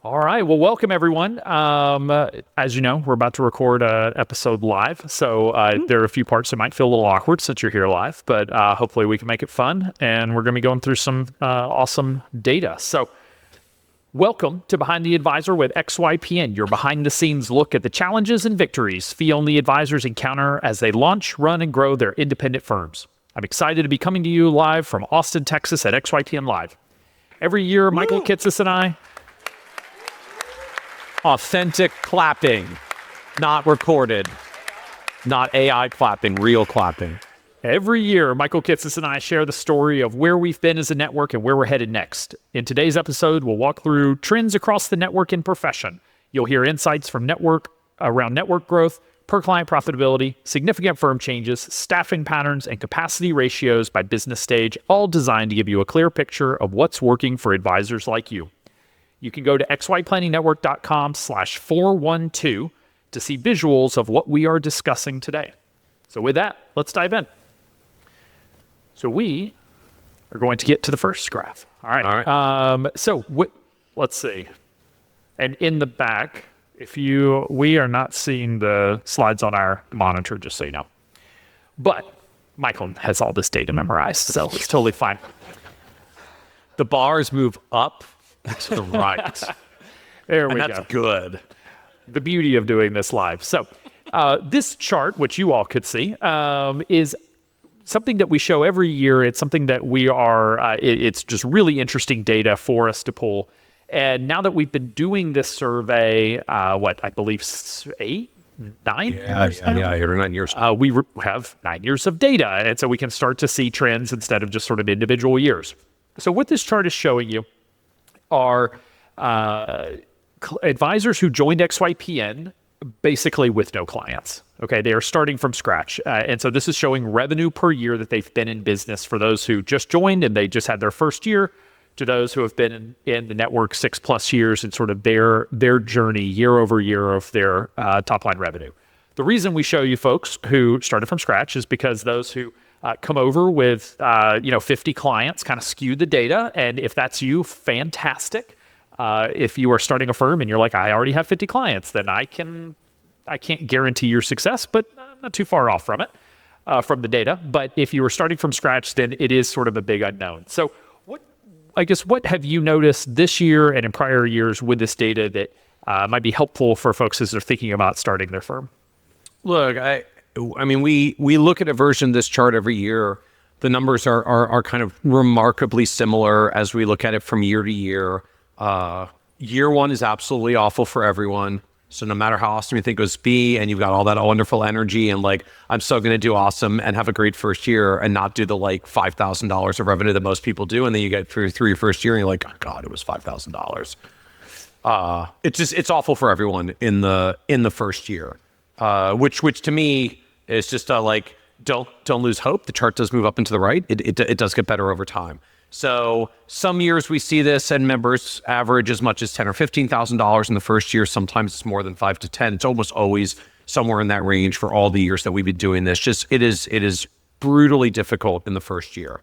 All right. Well, welcome everyone. As you know, we're about to record an episode live, so there are a few parts that might feel a little awkward since you're here live, but hopefully we can make it fun, and we're going to be going through some awesome data. So welcome to Behind the Advisor with XYPN, your behind-the-scenes look at the challenges and victories fee-only advisors encounter as they launch, run, and grow their independent firms. I'm excited to be coming to you live from Austin, Texas at XYPN Live. Every year, Michael Kitces and I... Authentic clapping, not recorded, not AI clapping, real clapping. Every year, Michael Kitces and I share the story of where we've been as a network and where we're headed next. In today's episode, we'll walk through trends across the network and profession. You'll hear insights from around network growth, per client profitability, significant firm changes, staffing patterns, and capacity ratios by business stage, all designed to give you a clear picture of what's working for advisors like you. You can go to xyplanningnetwork.com/412 to see visuals of what we are discussing today. So with that, let's dive in. So we are going to get to the first graph. All right. Let's see. And in the back, we are not seeing the slides on our monitor, just so you know. But Michael has all this data memorized, so it's totally fine. The bars move up to the right. There we go. That's good. The beauty of doing this live. So this chart, which you all could see, is something that we show every year. It's something that we are, it's just really interesting data for us to pull. And now that we've been doing this survey, I believe 8, 9 years? Yeah, 8 or 9 years. We have 9 years of data. And so we can start to see trends instead of just sort of individual years. So what this chart is showing you are advisors who joined XYPN basically with no clients. Okay, they are starting from scratch. And so this is showing revenue per year that they've been in business for those who just joined and they just had their first year, to those who have been in the network 6+ years and sort of their journey year over year of their top line revenue. The reason we show you folks who started from scratch is because those who come over with 50 clients kind of skew the data. And if that's you, fantastic. If you are starting a firm and you're like, I already have 50 clients, then I can't guarantee your success, but I'm not too far off from it, from the data. But if you are starting from scratch, then it is sort of a big unknown. So what have you noticed this year and in prior years with this data that might be helpful for folks as they're thinking about starting their firm? Look, I mean, we look at a version of this chart every year. The numbers are kind of remarkably similar as we look at it from year to year. Year one is absolutely awful for everyone. So no matter how awesome you think it was be, and you've got all that wonderful energy and like, I'm still going to do awesome and have a great first year and not do the like $5,000 of revenue that most people do. And then you get through your first year and you're like, oh God, it was $5,000. It's awful for everyone in the first year. Which to me is just like, don't lose hope. The chart does move up and to the right. It does get better over time. So some years we see this and members average as much as $10,000 or $15,000 in the first year. Sometimes it's more than 5 to 10. It's almost always somewhere in that range for all the years that we've been doing this. Just it is brutally difficult in the first year.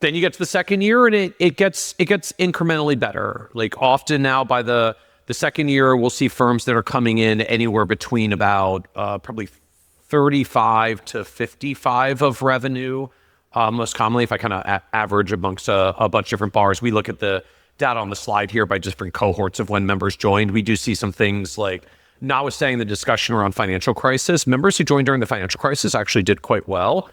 Then you get to the second year and it gets incrementally better. Like often now by the second year, we'll see firms that are coming in anywhere between about probably 35 to 55 of revenue. Most commonly, if I kind of average amongst a bunch of different bars, we look at the data on the slide here by different cohorts of when members joined. We do see some things like, notwithstanding the discussion around financial crisis, members who joined during the financial crisis actually did quite well.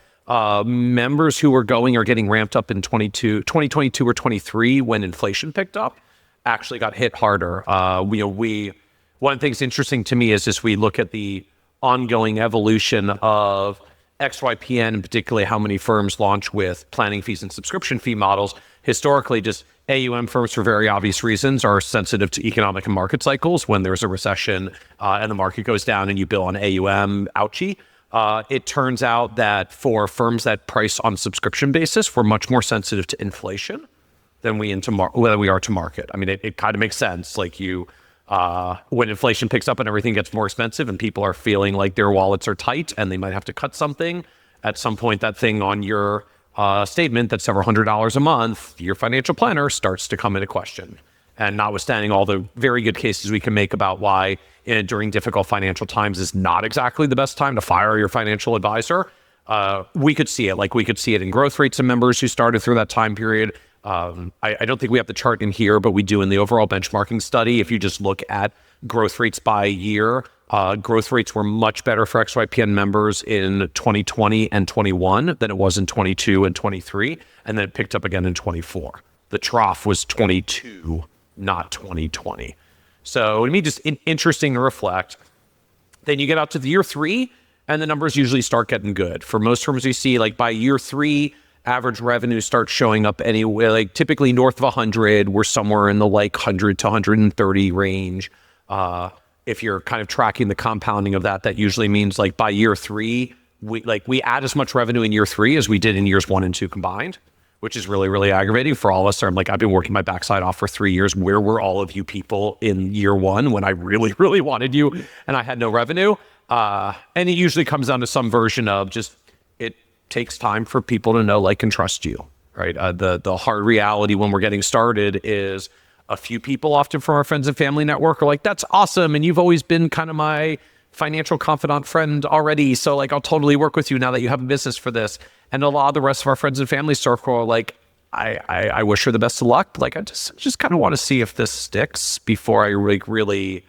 Members who were going or getting ramped up in 2022 or 23 when inflation picked up actually got hit harder. One of the things interesting to me is just we look at the ongoing evolution of XYPN, and particularly how many firms launch with planning fees and subscription fee models. Historically, just AUM firms, for very obvious reasons, are sensitive to economic and market cycles. When there's a recession and the market goes down and you bill on AUM, ouchie. It turns out that for firms that price on subscription basis, we're much more sensitive to inflation than we are to market. I mean, it kind of makes sense. Like when inflation picks up and everything gets more expensive and people are feeling like their wallets are tight and they might have to cut something, at some point that thing on your statement that's several $100s a month, your financial planner starts to come into question. And notwithstanding all the very good cases we can make about why during difficult financial times is not exactly the best time to fire your financial advisor, we could see it. Like we could see it in growth rates of members who started through that time period. I don't think we have the chart in here, but we do in the overall benchmarking study. If you just look at growth rates by year, growth rates were much better for XYPN members in 2020 and 21 than it was in 22 and 23, and then it picked up again in 24. The trough was 22, not 2020. So to me, just interesting to reflect. Then you get out to the year 3, and the numbers usually start getting good. For most firms we see, like by year 3, average revenue starts showing up anyway, like typically north of 100. We're somewhere in the like 100 to 130 range. If you're kind of tracking the compounding of that, that usually means like by year 3, we add as much revenue in year 3 as we did in years 1 and 2 combined, which is really, really aggravating for all of us. I'm like, I've been working my backside off for 3 years. Where were all of you people in year 1 when I really, really wanted you and I had no revenue? And it usually comes down to some version of just, it takes time for people to know, like, and trust you, right? The hard reality when we're getting started is a few people often from our friends and family network are like, that's awesome. And you've always been kind of my financial confidant friend already. So like, I'll totally work with you now that you have a business for this. And a lot of the rest of our friends and family circle are like, I wish her the best of luck. Like, I just kind of want to see if this sticks before I really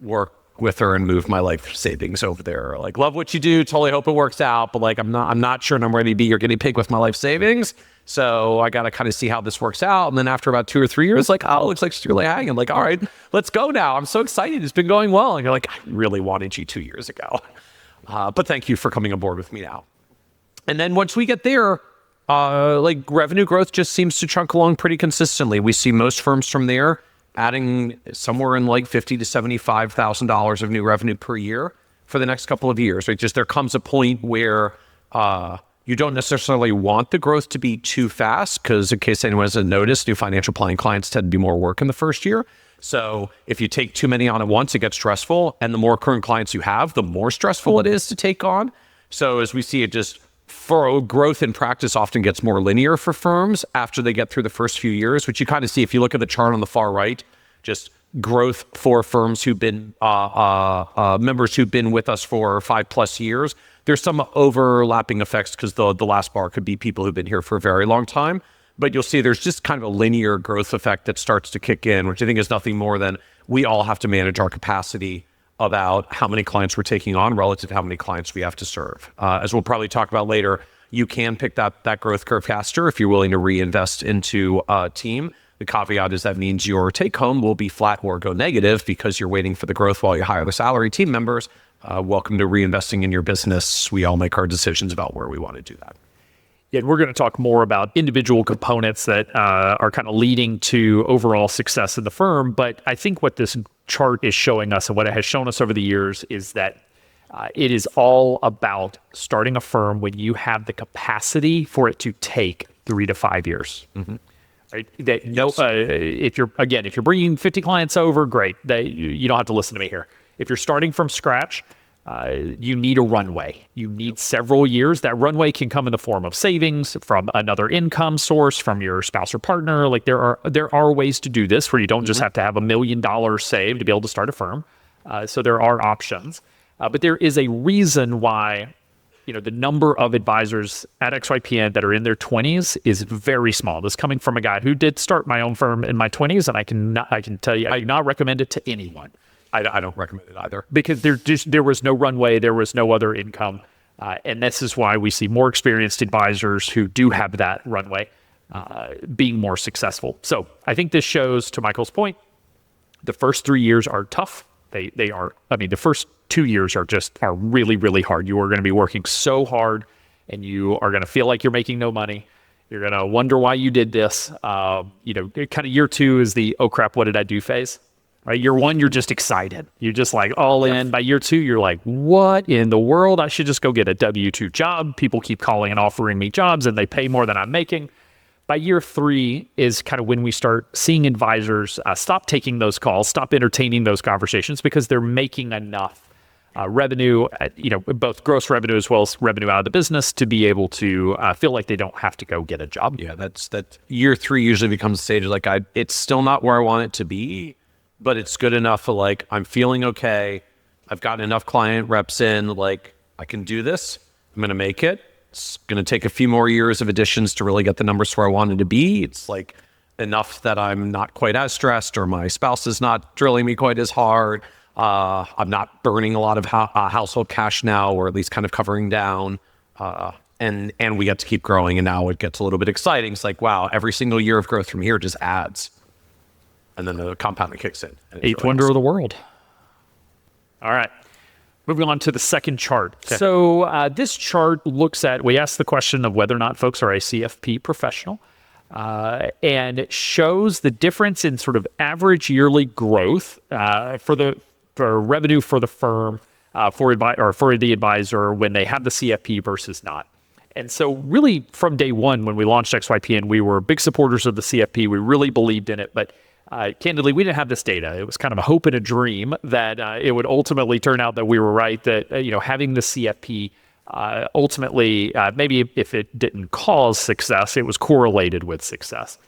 work with her and move my life savings over there. Like, love what you do, totally hope it works out, but like, I'm not sure and I'm ready to be your guinea pig with my life savings. So I got to kind of see how this works out. And then after about 2 or 3 years, like, oh, it looks like she's really hanging. Like, all right, let's go now. I'm so excited. It's been going well. And you're like, I really wanted you 2 years ago. But thank you for coming aboard with me now. And then once we get there, like revenue growth just seems to chunk along pretty consistently. We see most firms from there adding somewhere in like $50,000 to $75,000 of new revenue per year for the next couple of years. Right? Just there comes a point where you don't necessarily want the growth to be too fast, because in case anyone hasn't noticed, new financial planning clients tend to be more work in the first year. So if you take too many on at once, it gets stressful. And the more current clients you have, the more stressful it is to take on. So as we see it, just for growth in practice often gets more linear for firms after they get through the first few years, which you kind of see if you look at the chart on the far right, just growth for firms who've been members who've been with us for 5+ years. There's some overlapping effects because the last bar could be people who've been here for a very long time. But you'll see there's just kind of a linear growth effect that starts to kick in, which I think is nothing more than we all have to manage our capacity about how many clients we're taking on relative to how many clients we have to serve. As we'll probably talk about later, you can pick that growth curve faster if you're willing to reinvest into a team. The caveat is that means your take home will be flat or go negative because you're waiting for the growth while you hire the salary team members. Welcome to reinvesting in your business. We all make our decisions about where we want to do that. Yeah, we're going to talk more about individual components that are kind of leading to overall success in the firm. But I think what this chart is showing us and what it has shown us over the years is that it is all about starting a firm when you have the capacity for it to take 3 to 5 years. Mm-hmm. Right? That if you're bringing 50 clients over, great. You don't have to listen to me here. If you're starting from scratch, you need a runway. You need several years. That runway can come in the form of savings from another income source, from your spouse or partner. Like there are ways to do this where you don't just have to have $1 million saved to be able to start a firm. So there are options, but there is a reason why, the number of advisors at XYPN that are in their 20s is very small. This is coming from a guy who did start my own firm in my 20s, and I can tell you, I do not recommend it to anyone. I don't recommend it either. Because there was no runway, there was no other income. And this is why we see more experienced advisors who do have that runway being more successful. So I think this shows, to Michael's point, the first 3 years are tough. They are, the first 2 years are really, really hard. You are going to be working so hard and you are going to feel like you're making no money. You're going to wonder why you did this. Kind of year 2 is the, oh crap, what did I do phase? Right? Year 1, you're just excited. You're just like all in. By year 2, you're like, what in the world? I should just go get a W-2 job. People keep calling and offering me jobs and they pay more than I'm making. By year 3 is kind of when we start seeing advisors stop taking those calls, stop entertaining those conversations because they're making enough revenue, both gross revenue as well as revenue out of the business to be able to feel like they don't have to go get a job. Yeah, that year 3 usually becomes a stage of like, it's still not where I want it to be, but it's good enough for like, I'm feeling okay. I've gotten enough client reps in, like I can do this. I'm going to make it. It's going to take a few more years of additions to really get the numbers where I wanted to be. It's like enough that I'm not quite as stressed, or my spouse is not drilling me quite as hard. I'm not burning a lot of household cash now, or at least kind of covering down. And we get to keep growing. And now it gets a little bit exciting. It's like, wow, every single year of growth from here just adds. And then the compounding kicks in. Eighth wonder of the world. All right. Moving on to the second chart. Okay. So this chart looks at, we asked the question of whether or not folks are a CFP professional, and it shows the difference in sort of average yearly growth for revenue for the firm, for the advisor when they have the CFP versus not. And so really from day one, when we launched XYPN, we were big supporters of the CFP. We really believed in it, but candidly, we didn't have this data. It was kind of a hope and a dream that it would ultimately turn out that we were right, that having the CFP ultimately, maybe if it didn't cause success, it was correlated with success.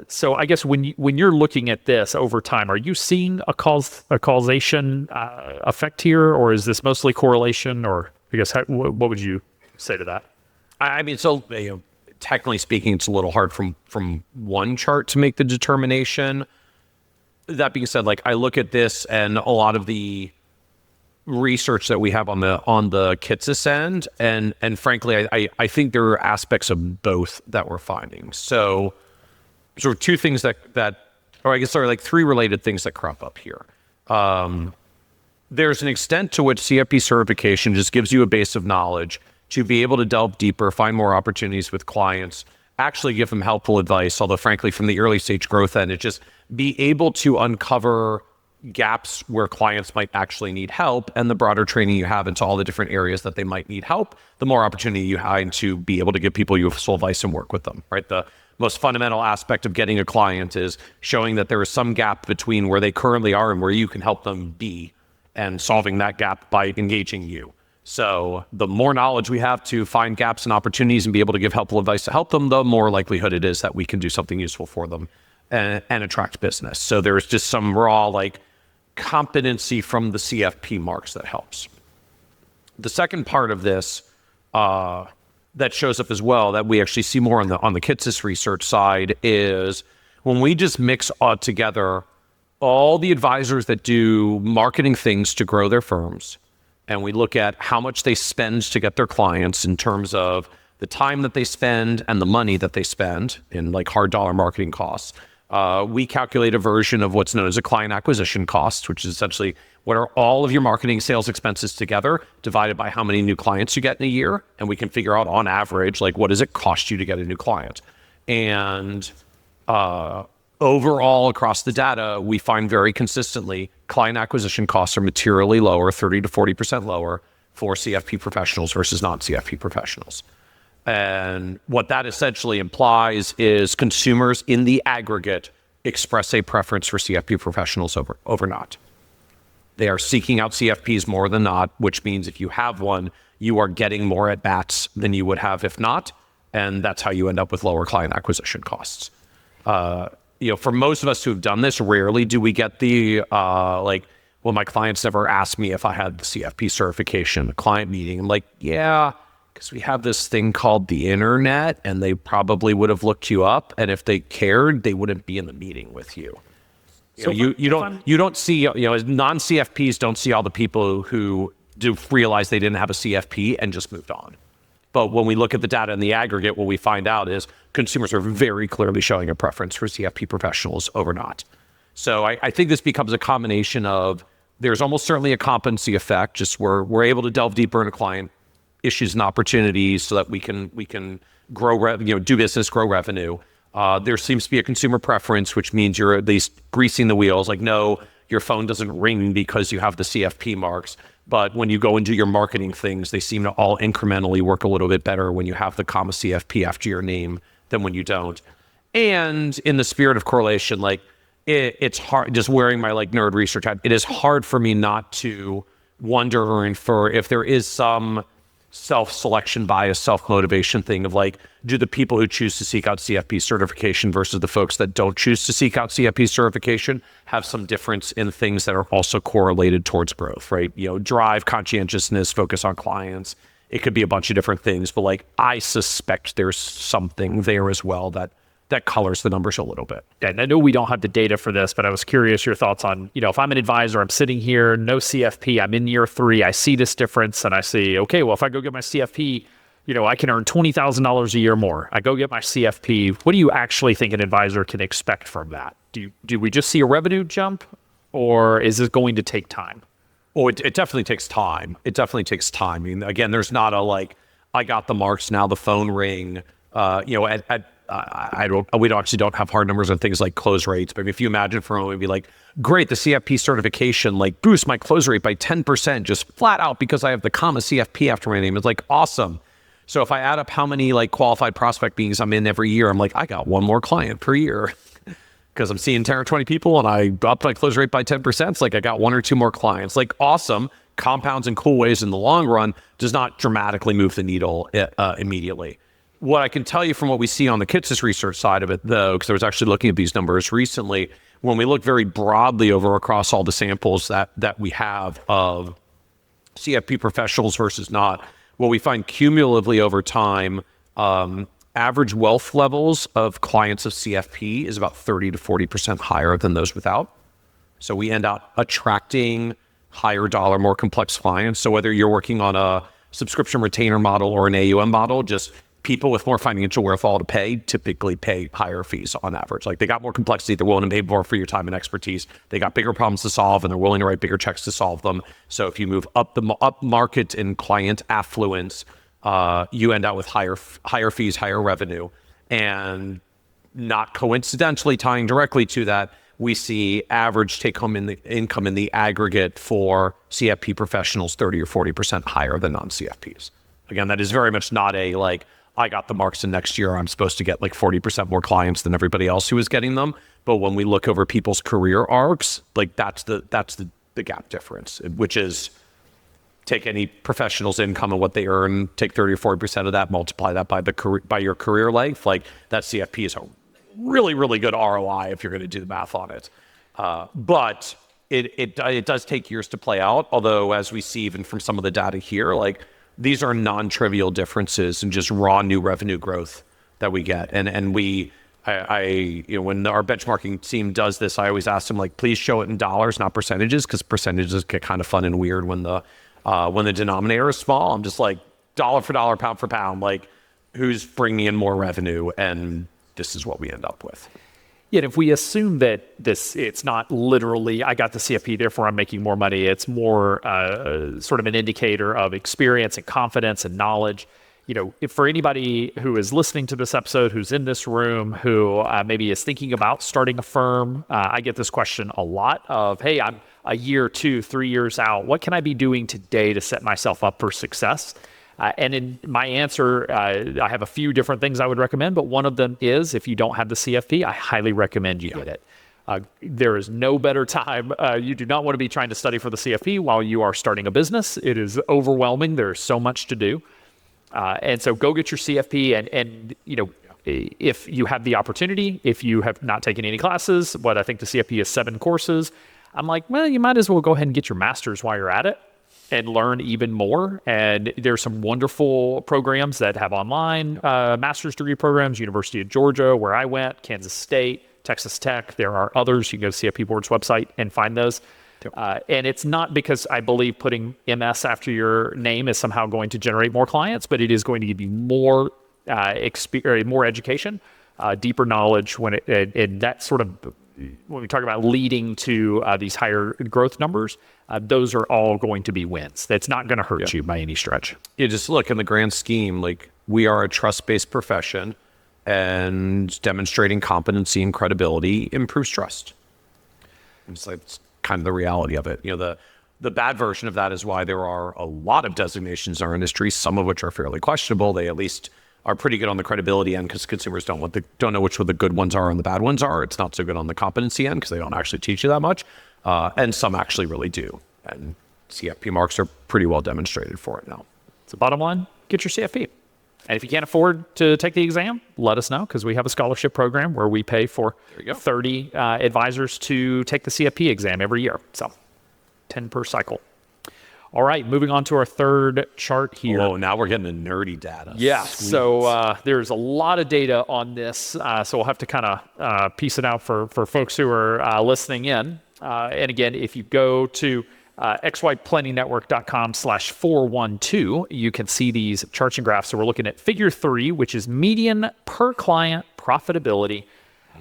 So I guess when you're looking at this over time, are you seeing a causation effect here, or is this mostly correlation? Or I guess what would you say to that? I mean, so technically speaking, it's a little hard from one chart to make the determination. That being said, like I look at this and a lot of the research that we have on the Kitces end, and frankly, I think there are aspects of both that we're finding. So sort of two things like three related things that crop up here. There's an extent to which CFP certification just gives you a base of knowledge to be able to delve deeper, find more opportunities with clients, actually give them helpful advice. Although frankly, from the early stage growth end, it just be able to uncover gaps where clients might actually need help, and the broader training you have into all the different areas that they might need help, the more opportunity you have to be able to give people useful advice and work with them, right? The most fundamental aspect of getting a client is showing that there is some gap between where they currently are and where you can help them be, and solving that gap by engaging you. So the more knowledge we have to find gaps and opportunities and be able to give helpful advice to help them, the more likelihood it is that we can do something useful for them and attract business. So there's just some raw like competency from the CFP marks that helps. The second part of this that shows up as well, that we actually see more on the Kitces research side, is when we just mix together all the advisors that do marketing things to grow their firms, and we look at how much they spend to get their clients in terms of the time that they spend and the money that they spend in like hard dollar marketing costs. We calculate a version of what's known as a client acquisition cost, which is essentially what are all of your marketing sales expenses together divided by how many new clients you get in a year. And we can figure out on average, like, what does it cost you to get a new client? And overall across the data, we find very consistently client acquisition costs are materially lower, 30 to 40% lower for CFP professionals versus non-CFP professionals. And what that essentially implies is consumers in the aggregate express a preference for CFP professionals over not. They are seeking out CFPs more than not, which means if you have one, you are getting more at bats than you would have if not. And that's how you end up with lower client acquisition costs. For most of us who've done this, rarely do we get the, well, my clients never asked me if I had the CFP certification, a client meeting. I'm like, yeah, because we have this thing called the internet, and they probably would have looked you up. And if they cared, they wouldn't be in the meeting with you. So you don't see, non-CFPs don't see all the people who do realize they didn't have a CFP and just moved on. But when we look at the data in the aggregate, what we find out is consumers are very clearly showing a preference for CFP professionals over not. So I think this becomes a combination of, there's almost certainly a competency effect, just where we're able to delve deeper into client issues and opportunities so that we can grow, do business, grow revenue. There seems to be a consumer preference, which means you're at least greasing the wheels. Like, no, your phone doesn't ring because you have the CFP marks. But when you go and do your marketing things, they seem to all incrementally work a little bit better when you have the comma CFP after your name than when you don't. And in the spirit of correlation, like it's hard, just wearing my like nerd research hat, it is hard for me not to wonder or infer if there is some self-selection bias, self-motivation thing of like, do the people who choose to seek out CFP certification versus the folks that don't choose to seek out CFP certification have some difference in things that are also correlated towards growth, right? Drive, conscientiousness, focus on clients. It could be a bunch of different things, but like, I suspect there's something there as well that colors the numbers a little bit. And I know we don't have the data for this, but I was curious your thoughts on, if I'm an advisor, I'm sitting here, no CFP, I'm in year 3, I see this difference and I see, okay, well, if I go get my CFP, I can earn $20,000 a year more. I go get my CFP. What do you actually think an advisor can expect from that? Do we just see a revenue jump, or is this going to take time? Oh, it definitely takes time. It definitely takes time. I mean, again, there's not a like, I got the marks, now the phone ring, we don't have hard numbers on things like close rates, but if you imagine for a moment, it'd be like, great, the CFP certification, like boost my close rate by 10%, just flat out because I have the comma CFP after my name. It's like, awesome. So if I add up how many like qualified prospect meetings I'm in every year, I'm like, I got one more client per year because I'm seeing 10 or 20 people and I upped my close rate by 10%. It's like I got 1 or 2 more clients. Like, awesome. Compounds in cool ways in the long run, does not dramatically move the needle immediately. What I can tell you from what we see on the Kitces research side of it, though, because I was actually looking at these numbers recently, when we look very broadly across all the samples that we have of CFP professionals versus not, what we find cumulatively over time, average wealth levels of clients of CFP is about 30 to 40% higher than those without. So we end up attracting higher dollar, more complex clients. So whether you're working on a subscription retainer model or an AUM model, just people with more financial wherewithal to pay typically pay higher fees on average. Like, they got more complexity, they're willing to pay more for your time and expertise. They got bigger problems to solve, and they're willing to write bigger checks to solve them. So if you move up market in client affluence, you end up with higher fees, higher revenue, and not coincidentally tying directly to that, we see average take-home income in the aggregate for CFP professionals 30 or 40% higher than non-CFPs. Again, that is very much not a like, I got the marks and next year I'm supposed to get like 40% more clients than everybody else who is getting them. But when we look over people's career arcs, like that's the gap difference, which is take any professional's income and what they earn, take 30 or 40% of that, multiply that by your career length. Like, that CFP is a really, really good ROI if you're going to do the math on it. But it does take years to play out. Although, as we see even from some of the data here, like, these are non-trivial differences in just raw new revenue growth that we get. And when our benchmarking team does this, I always ask them, like, please show it in dollars, not percentages, because percentages get kind of fun and weird when the denominator is small. I'm just like, dollar for dollar, pound for pound, like, who's bringing in more revenue? And this is what we end up with. Yet if we assume that it's not literally, I got the CFP, therefore I'm making more money, it's more sort of an indicator of experience and confidence and knowledge. If for anybody who is listening to this episode, who's in this room, who maybe is thinking about starting a firm, I get this question a lot of, hey, I'm a year, 2, 3 years out. What can I be doing today to set myself up for success? And in my answer, I have a few different things I would recommend, but one of them is, if you don't have the CFP, I highly recommend you get it. There is no better time. You do not want to be trying to study for the CFP while you are starting a business. It is overwhelming. There's so much to do. And so go get your CFP. And if you have the opportunity, if you have not taken any classes, what I think the CFP is 7 courses, I'm like, well, you might as well go ahead and get your master's while you're at it and learn even more. And there's some wonderful programs that have online master's degree programs, University of Georgia, where I went, Kansas State, Texas Tech. There are others. You can go to CFP Board's website and find those. And it's not because I believe putting MS after your name is somehow going to generate more clients, but it is going to give you more experience, more education, deeper knowledge and that sort of, when we talk about leading to these higher growth numbers, those are all going to be wins. That's not going to hurt you by any stretch. You just look in the grand scheme, like, we are a trust-based profession, and demonstrating competency and credibility improves trust. It's like, it's kind of the reality of it. The bad version of that is why there are a lot of designations in our industry, some of which are fairly questionable. They at least are pretty good on the credibility end, because consumers don't know which one the good ones are and the bad ones are. It's not so good on the competency end because they don't actually teach you that much. And some actually really do. And CFP marks are pretty well demonstrated for it now. So bottom line, get your CFP. And if you can't afford to take the exam, let us know, because we have a scholarship program where we pay for 30 advisors to take the CFP exam every year. So 10 per cycle. All right, moving on to our third chart here. Oh, now we're getting into nerdy data. Yeah, Sweet. so there's a lot of data on this, so we'll have to kind of piece it out for folks who are listening in. And again, if you go to xyplanningNetwork.com/412, you can see these charts and graphs. So we're looking at figure 3, which is median per client profitability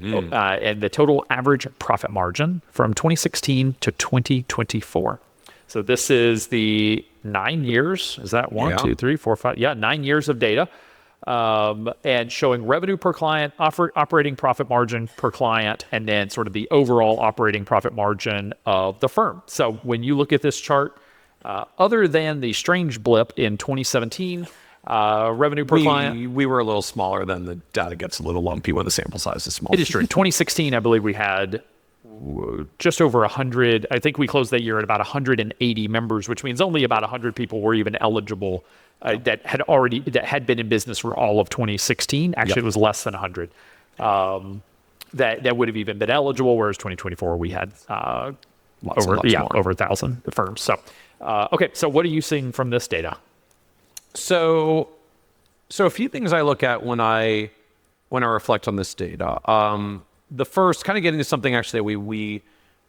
and the total average profit margin from 2016 to 2024. So this is the 9 years. Is that 1, 2, 3, 4, 5? Yeah, 9 years of data. And showing revenue per client, operating profit margin per client, and then sort of the overall operating profit margin of the firm. So when you look at this chart, other than the strange blip in 2017, revenue per client. We were a little smaller than the data gets a little lumpy when the sample size is small. It is true. 2016, I believe we had just over 100. I think we closed that year at about 180 members, which means only about 100 people were even eligible that had been in business for all of 2016. Actually, It was less than 100 that would have even been eligible. Whereas 2024 we had over 1,000 firms. So okay, so what are you seeing from this data? So a few things I look at when I reflect on this data. The first, kind of getting to something actually that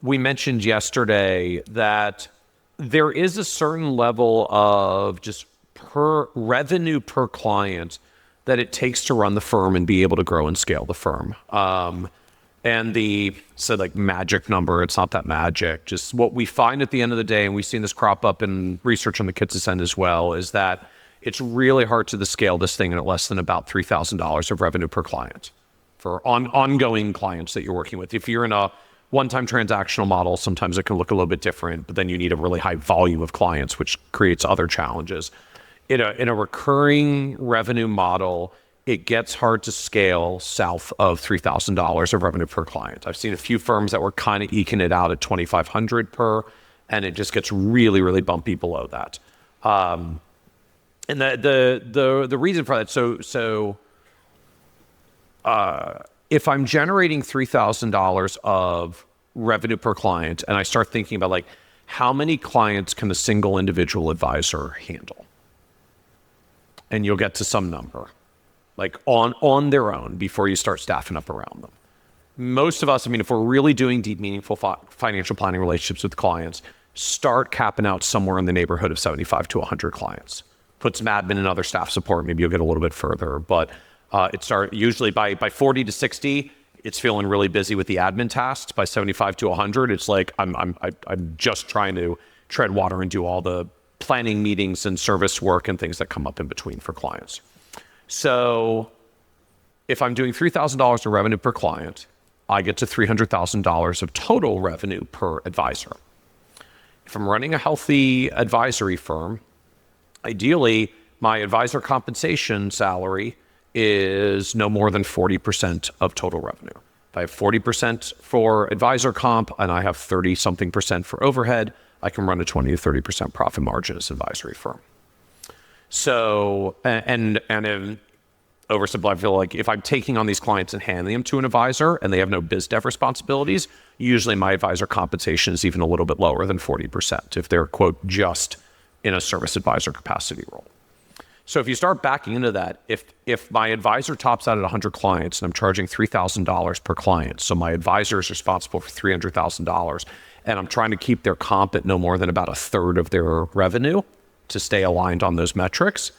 we mentioned yesterday, that there is a certain level of just per revenue per client that it takes to run the firm and be able to grow and scale the firm. And like magic number, it's not that magic. Just what we find at the end of the day, and we've seen this crop up in research on the Kitces end as well, is that it's really hard to scale this thing at less than about $3,000 of revenue per client for ongoing clients that you're working with. If you're in a one-time transactional model, sometimes it can look a little bit different, but then you need a really high volume of clients, which creates other challenges. In a recurring revenue model, it gets hard to scale south of $3,000 of revenue per client. I've seen a few firms that were kind of eking it out at $2,500 per, and it just gets really, really bumpy below that. And the reason for that, so if I'm generating $3,000 of revenue per client, and I start thinking about like how many clients can a single individual advisor handle, and you'll get to some number, like on their own, before you start staffing up around them. Most of us, I mean, if we're really doing deep, meaningful financial planning relationships with clients, start capping out somewhere in the neighborhood of 75 to 100 clients. Put some admin and other staff support, maybe you'll get a little bit further, but it starts usually by 40 to 60, it's feeling really busy with the admin tasks. By 75 to 100, it's like I'm just trying to tread water and do all the planning meetings and service work and things that come up in between for clients. So if I'm doing $3,000 of revenue per client, I get to $300,000 of total revenue per advisor. If I'm running a healthy advisory firm, ideally my advisor compensation salary is no more than 40% of total revenue. If I have 40% for advisor comp and I have 30-something% for overhead, I can run a 20 to 30% profit margin as an advisory firm. So, and in oversimplified, I feel like if I'm taking on these clients and handing them to an advisor and they have no biz dev responsibilities, usually my advisor compensation is even a little bit lower than 40% if they're, quote, just in a service advisor capacity role. So if you start backing into that, if my advisor tops out at 100 clients and I'm charging $3,000 per client, so my advisor is responsible for $300,000, and I'm trying to keep their comp at no more than about a third of their revenue to stay aligned on those metrics.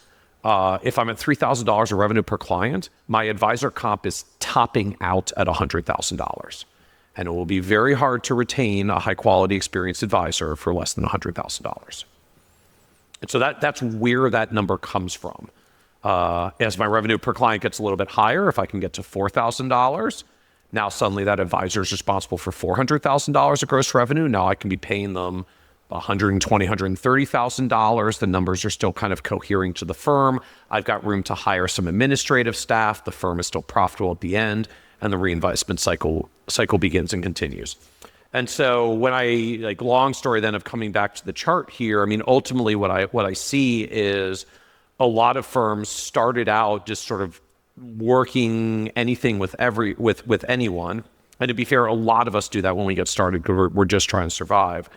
If I'm at $3,000 of revenue per client, my advisor comp is topping out at $100,000. And it will be very hard to retain a high quality experienced advisor for less than $100,000. And so that's where that number comes from. As my revenue per client gets a little bit higher, if I can get to $4,000, now suddenly that advisor is responsible for $400,000 of gross revenue. Now I can be paying them $120,000, $130,000. The numbers are still kind of cohering to the firm. I've got room to hire some administrative staff. The firm is still profitable at the end, and the reinvestment cycle begins and continues. And so when I long story then of coming back to the chart here, I mean, ultimately what I see is a lot of firms started out just sort of working anything with anyone. And to be fair, a lot of us do that when we get started because we're just trying to survive.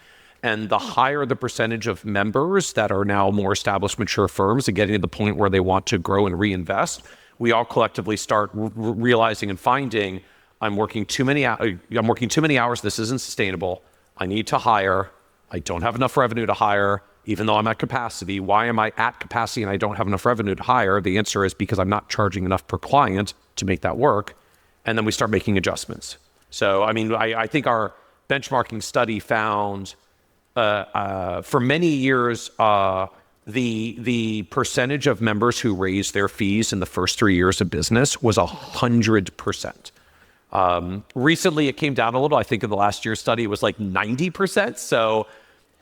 And the higher the percentage of members that are now more established, mature firms and getting to the point where they want to grow and reinvest, we all collectively start realizing and finding I'm working too many hours. This isn't sustainable. I need to hire. I don't have enough revenue to hire, even though I'm at capacity. Why am I at capacity and I don't have enough revenue to hire? The answer is because I'm not charging enough per client to make that work. And then we start making adjustments. So, I mean, I think our benchmarking study found for many years, the percentage of members who raised their fees in the first 3 years of business was 100%. Recently, it came down a little. I think in the last year's study, it was like 90%. So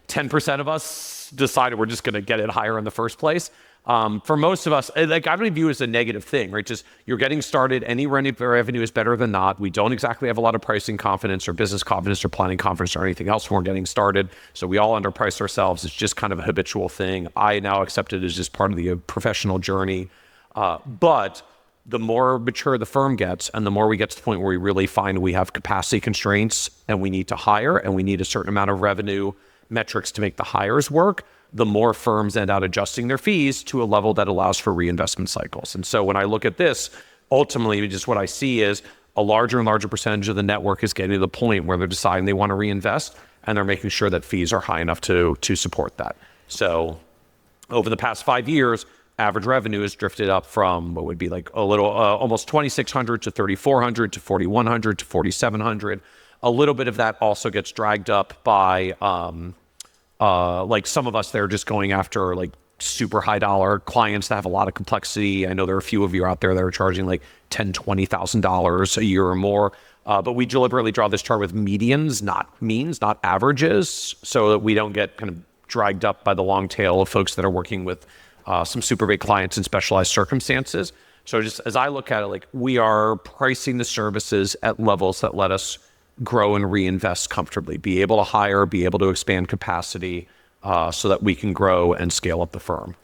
10% of us decided we're just going to get it higher in the first place. For most of us, like I don't view it as a negative thing, right? Just you're getting started. Any revenue is better than not. We don't exactly have a lot of pricing confidence or business confidence or planning confidence or anything else when we're getting started. So we all underprice ourselves. It's just kind of a habitual thing. I now accept it as just part of the professional journey. But the more mature the firm gets and the more we get to the point where we really find we have capacity constraints and we need to hire and we need a certain amount of revenue metrics to make the hires work, the more firms end out adjusting their fees to a level that allows for reinvestment cycles. And so when I look at this, ultimately, just what I see is a larger and larger percentage of the network is getting to the point where they're deciding they want to reinvest and they're making sure that fees are high enough to support that. So over the past 5 years, average revenue has drifted up from what would be like a little, almost 2,600 to 3,400 to 4,100 to 4,700. A little bit of that also gets dragged up by like some of us, they're just going after like super high dollar clients that have a lot of complexity. I know there are a few of you out there that are charging like $10,000, $20,000 a year or more. But we deliberately draw this chart with medians, not means, not averages, so that we don't get kind of dragged up by the long tail of folks that are working with some super big clients in specialized circumstances. So just as I look at it, like we are pricing the services at levels that let us grow and reinvest comfortably, be able to hire, be able to expand capacity so that we can grow and scale up the firm.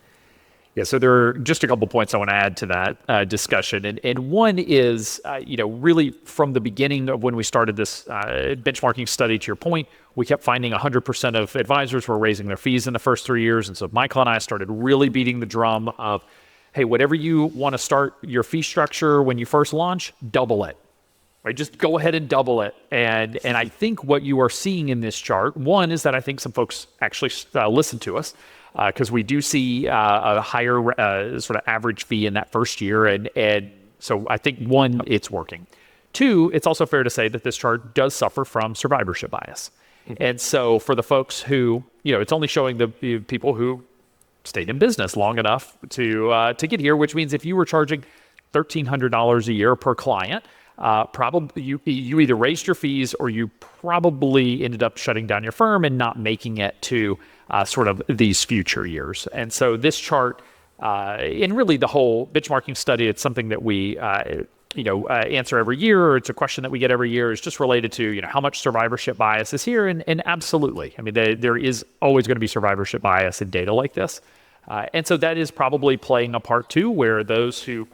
Yeah, so there are just a couple points I want to add to that discussion. And one is, really from the beginning of when we started this benchmarking study, to your point, we kept finding 100% of advisors were raising their fees in the first 3 years. And so Michael and I started really beating the drum of, hey, whatever you want to start your fee structure when you first launch, double it. Right, just go ahead and double it. And I think what you are seeing in this chart, one is that I think some folks actually listen to us because we do see a higher sort of average fee in that first year. And so I think one, it's working. Two, it's also fair to say that this chart does suffer from survivorship bias. Mm-hmm. And so for the folks who, it's only showing the people who stayed in business long enough to get here, which means if you were charging $1,300 a year per client, probably you either raised your fees or you probably ended up shutting down your firm and not making it to sort of these future years. And so this chart, and really the whole benchmarking study, it's something that we answer every year, or it's a question that we get every year, is just related to how much survivorship bias is here. And absolutely, I mean, there is always going to be survivorship bias in data like this. And so that is probably playing a part too, where those who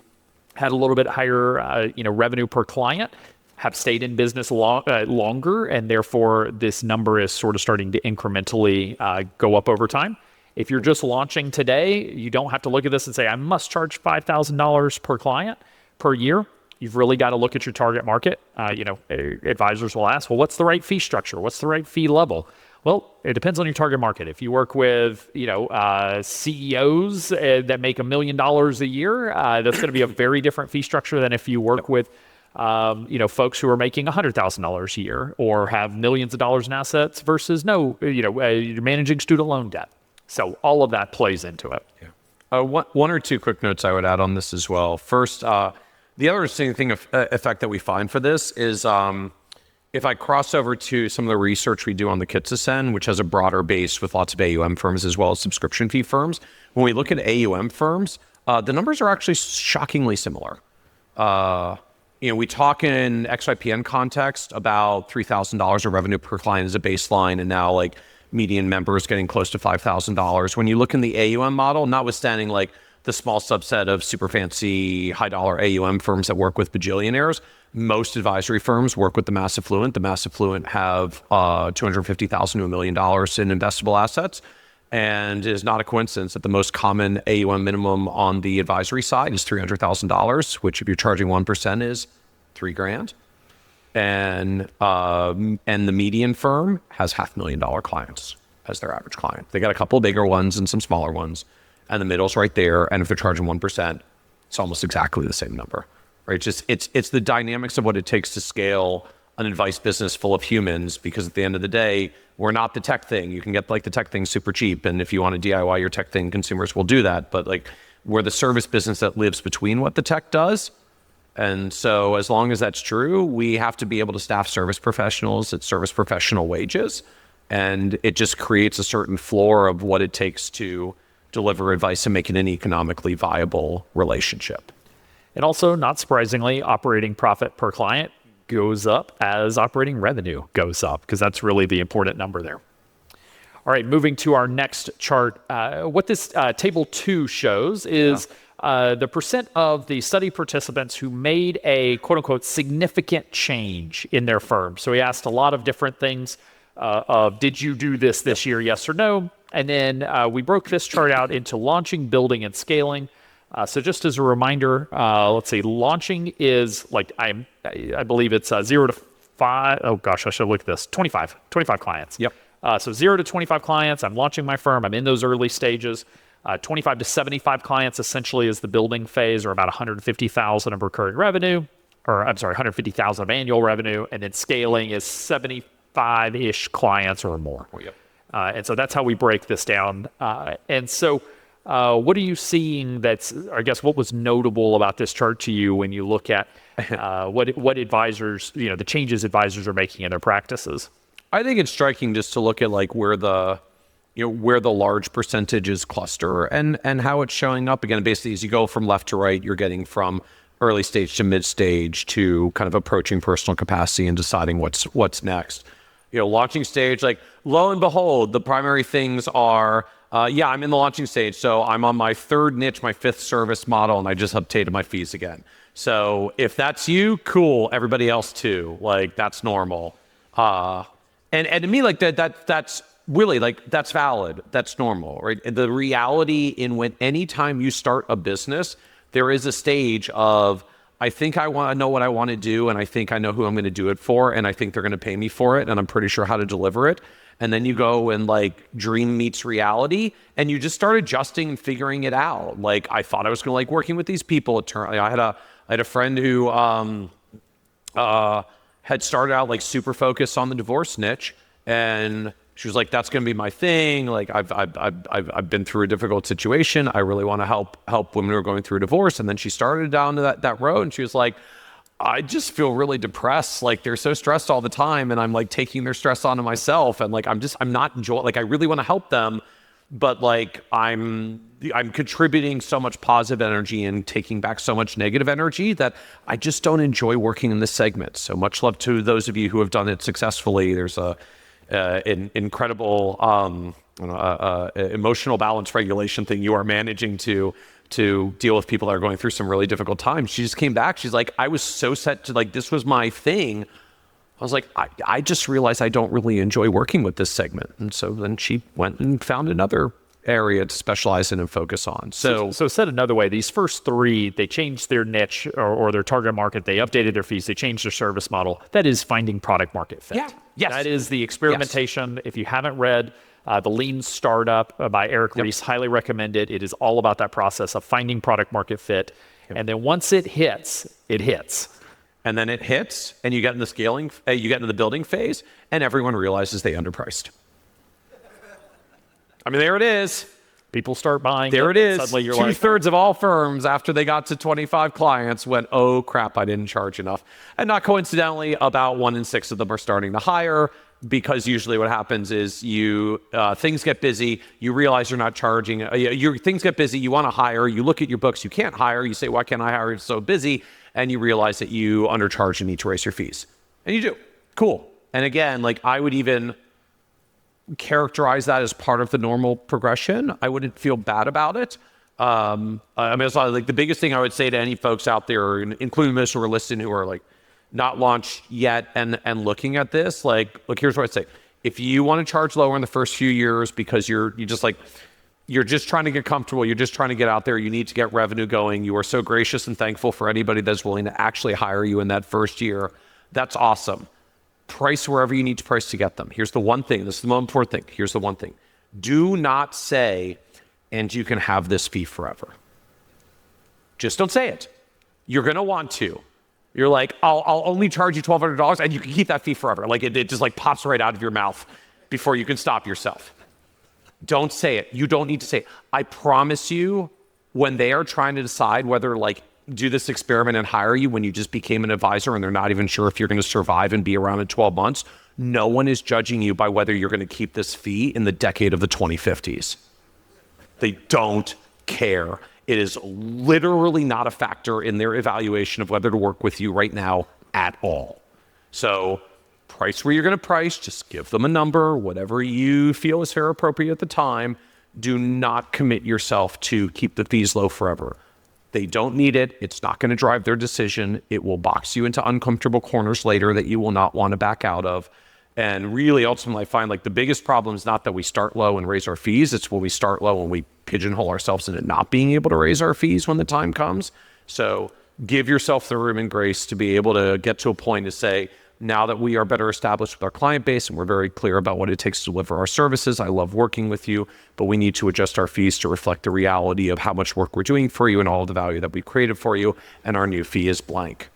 had a little bit higher, revenue per client, have stayed in business longer, and therefore this number is sort of starting to incrementally go up over time. If you're just launching today, you don't have to look at this and say, I must charge $5,000 per client per year. You've really got to look at your target market. Advisors will ask, well, what's the right fee structure? What's the right fee level? Well, it depends on your target market. If you work with, CEOs that make $1 million a year, that's going to be a very different fee structure than if you work with, folks who are making $100,000 a year or have millions of dollars in assets versus you're managing student loan debt. So all of that plays into it. Yeah. One or two quick notes I would add on this as well. First, the other interesting effect that we find for this is if I cross over to some of the research we do on the Kitces end, which has a broader base with lots of AUM firms as well as subscription fee firms, when we look at AUM firms, the numbers are actually shockingly similar. we talk in XYPN context about $3,000 of revenue per client as a baseline, and now like median members getting close to $5,000. When you look in the AUM model, notwithstanding like the small subset of super fancy high dollar AUM firms that work with bajillionaires, most advisory firms work with the mass affluent. The mass affluent have $250,000 to $1 million in investable assets. And it is not a coincidence that the most common AUM minimum on the advisory side is $300,000, which if you're charging 1% is $3,000. And the median firm has $500,000 clients as their average client. They got a couple of bigger ones and some smaller ones, and the middle's right there. And if they're charging 1%, it's almost exactly the same number, right? It's the dynamics of what it takes to scale an advice business full of humans, because at the end of the day, we're not the tech thing. You can get like the tech thing super cheap, and if you want to DIY your tech thing, consumers will do that. But like, we're the service business that lives between what the tech does. And so as long as that's true, we have to be able to staff service professionals at service professional wages. And it just creates a certain floor of what it takes to deliver advice and make it an economically viable relationship. And also, not surprisingly, operating profit per client goes up as operating revenue goes up, because that's really the important number there. All right, moving to our next chart. What this table 2 shows is the percent of the study participants who made a quote unquote significant change in their firm. So we asked a lot of different things of did you do this year, yes or no? And then we broke this chart out into launching, building, and scaling. So just as a reminder, let's see, launching is like, I believe it's 0 to 5. Oh gosh, I should look at this. 25 clients. Yep. So 0 to 25 clients, I'm launching my firm. I'm in those early stages. 25 to 75 clients essentially is the building phase, or about 150,000 of recurring revenue, or I'm sorry, 150,000 of annual revenue. And then scaling is 75-ish clients or more. Yep. And so that's how we break this down. And so what are you seeing I guess, what was notable about this chart to you when you look at what advisors, the changes advisors are making in their practices? I think it's striking just to look at like where the large percentages cluster and how it's showing up. Again, basically, as you go from left to right, you're getting from early stage to mid stage to kind of approaching personal capacity and deciding what's next. Launching stage, like lo and behold, the primary things are, I'm in the launching stage. So I'm on my 3rd niche, my 5th service model, and I just updated my fees again. So if that's you, cool. Everybody else too. Like, that's normal. And to me, like that's really, like, that's valid. That's normal, right? The reality in anytime you start a business, there is a stage of, I think I want to know what I want to do, and I think I know who I'm going to do it for, and I think they're going to pay me for it, and I'm pretty sure how to deliver it. And then you go and like dream meets reality, and you just start adjusting and figuring it out. Like, I thought I was going to like working with these people. I had a friend who had started out like super focused on the divorce niche, and she was like, that's going to be my thing. Like, I've been through a difficult situation. I really want to help women who are going through a divorce. And then she started down that road, and she was like, I just feel really depressed. Like, they're so stressed all the time, and I'm like taking their stress onto myself. And like, I'm not enjoying, like, I really want to help them, but like, I'm contributing so much positive energy and taking back so much negative energy that I just don't enjoy working in this segment. So much love to those of you who have done it successfully. There's an incredible emotional balance regulation thing you are managing to deal with people that are going through some really difficult times. She just came back. She's like, I was so set to, like, this was my thing. I was like, I just realized I don't really enjoy working with this segment. And so then she went and found another area to specialize in and focus on. So said another way, these first 3, they changed their niche or their target market. They updated their fees. They changed their service model. That is finding product market fit. Yeah. Yes. That is the experimentation. Yes. If you haven't read The Lean Startup by Eric Ries, highly recommend it. It is all about that process of finding product market fit. Yep. And then once it hits, it hits. And then it hits, and you get in the scaling, you get into the building phase, and everyone realizes they underpriced. I mean, there it is. People start buying. There it is. Suddenly you're 2/3 of all firms, after they got to 25 clients, went, oh crap, I didn't charge enough. And not coincidentally, about 1 in 6 of them are starting to hire, because usually what happens is things get busy, you realize you're not charging, things get busy, you want to hire, you look at your books, you can't hire, you say, why can't I hire? It's so busy. and you realize that you undercharge and need to raise your fees. And you do. Cool. And again, like I would even characterize that as part of the normal progression. I wouldn't feel bad about it. I mean, it's like the biggest thing I would say to any folks out there, including those who are listening, who are like not launched yet and looking at this, like, look, here's what I'd say. If you want to charge lower in the first few years because you're just trying to get comfortable, you're just trying to get out there, you need to get revenue going, you are so gracious and thankful for anybody that's willing to actually hire you in that first year, that's awesome. Price wherever you need to price to get them. Here's the one thing. This is the most important thing. Here's the one thing. Do not say, and you can have this fee forever. Just don't say it. You're going to want to. You're like, I'll only charge you $1,200 and you can keep that fee forever. Like it just like pops right out of your mouth before you can stop yourself. Don't say it. You don't need to say it. I promise you, when they are trying to decide whether like do this experiment and hire you when you just became an advisor and they're not even sure if you're going to survive and be around in 12 months, no one is judging you by whether you're going to keep this fee in the decade of the 2050s. They don't care. It is literally not a factor in their evaluation of whether to work with you right now at all. So price where you're going to price, just give them a number, whatever you feel is fair, appropriate at the time. Do not commit yourself to keep the fees low forever. They don't need it. It's not going to drive their decision. It will box you into uncomfortable corners later that you will not want to back out of. And really, ultimately, I find like the biggest problem is not that we start low and raise our fees. It's when we start low and we pigeonhole ourselves into not being able to raise our fees when the time comes. So give yourself the room and grace to be able to get to a point to say, now that we are better established with our client base and we're very clear about what it takes to deliver our services, I love working with you, but we need to adjust our fees to reflect the reality of how much work we're doing for you and all the value that we created for you, and our new fee is blank.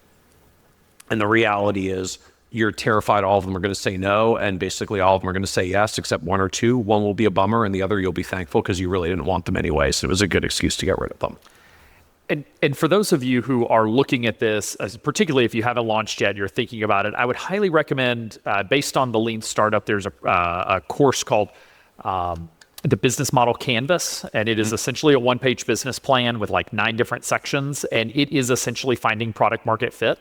And the reality is you're terrified all of them are going to say no, and basically all of them are going to say yes, except one or two. One will be a bummer, and the other you'll be thankful because you really didn't want them anyway, so it was a good excuse to get rid of them. And for those of you who are looking at this, particularly if you haven't launched yet, you're thinking about it, I would highly recommend, based on the Lean Startup, there's a course called the Business Model Canvas, and it is essentially a one-page business plan with like 9 different sections, and it is essentially finding product market fit.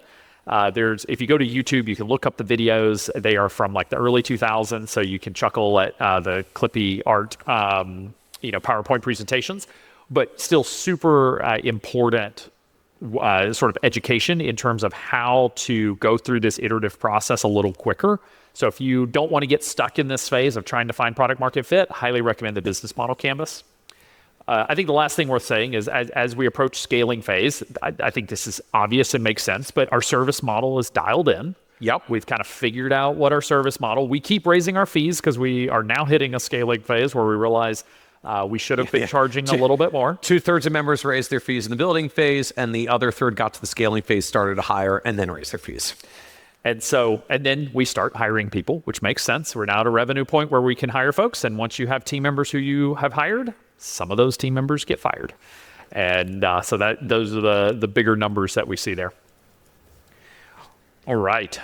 If you go to YouTube, you can look up the videos. They are from like the early 2000s, so you can chuckle at the clippy art, PowerPoint presentations. But still super important sort of education in terms of how to go through this iterative process a little quicker. So if you don't want to get stuck in this phase of trying to find product market fit, highly recommend the Business Model Canvas. I think the last thing worth saying is as we approach scaling phase, I think this is obvious and makes sense, but our service model is dialed in. Yep, we've kind of figured out what our service model. We keep raising our fees because we are now hitting a scaling phase where we realize we should have been charging a little bit more. 2/3 of members raised their fees in the building phase, and the other third got to the scaling phase, started to hire, and then raised their fees. And then we start hiring people, which makes sense. We're now at a revenue point where we can hire folks. And once you have team members who you have hired, some of those team members get fired. And so those are the bigger numbers that we see there. All right.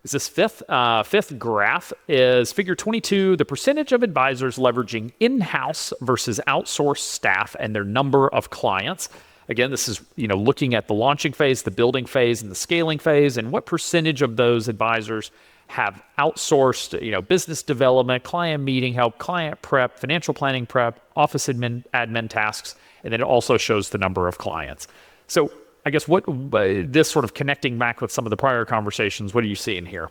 Is this fifth graph is figure 22, the percentage of advisors leveraging in-house versus outsourced staff and their number of clients. Again, this is looking at the launching phase, the building phase, and the scaling phase, and what percentage of those advisors have outsourced business development, client meeting help, client prep, financial planning prep, office admin tasks, and then it also shows the number of clients. So I guess this sort of connecting back with some of the prior conversations, what are you seeing here?